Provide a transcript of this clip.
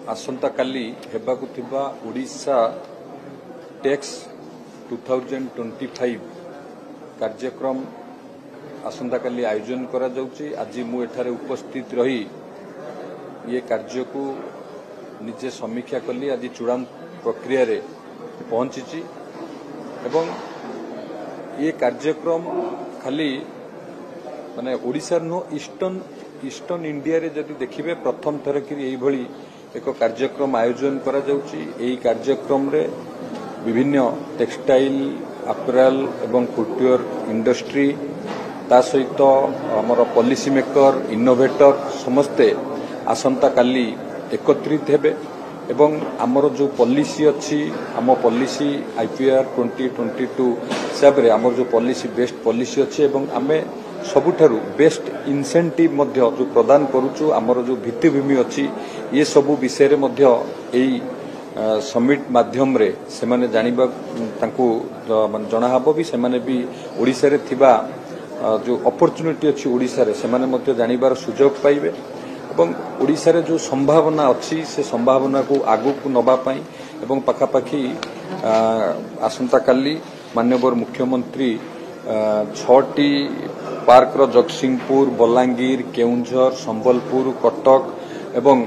आसंता काली हेबाकु थिबा ओडिशा टैक्स 2025 कार्यक्रम आसंता काली आयोजन करा जाउची। आज मु एठारे उपस्थित रही ये कार्य को निजे समीक्षा कली। आज चूड़ांत प्रक्रिया रे पहुंची एवं ये कार्यक्रम खाली माने ओडिशा नो ईस्टर्न इंडिया रे जदि देखिबे प्रथम थर कि एही भली एक कार्यक्रम आयोजन करा जाउची। एही कार्यक्रम रे विभिन्न टेक्सटाइल अपैरल एवं फुटवेयर इंडस्ट्री ता सहित हमर पॉलिसी मेकर इनोवेटर समस्ते आसंता काली एकत्रित हेबे एवं आमर जो पॉलिसी अच्छी आम पॉलिसी आईपीआर 2022 हिसाब रे आमर जो पॉलिसी बेस्ट पॉलिसी अच्छी एवं आमे सबुठारु बेस्ट इनसेंटिव मध्य जो प्रदान करूचु। आमर जो भित्तिभूमि अच्छी ये सबु विषय रे मध्य एई समिट माध्यम रे से माने जानिबा तांकु जणा हबो भी से माने भी ओडिसा रे थिबा जो अपॉर्चुनिटी अच्छी ओडिसा रे से माने मध्य जानिबार सुजोग पाइबे एवं ओडिसा रे जो संभावना अच्छी से संभावना को आगु को नबा पाई एवं पाखापाखी आसंता काली माननीय मुख्यमंत्री 6टी पार्क रो जगतसिंहपुर बलांगीर केउंझर संबलपुर कटक एवं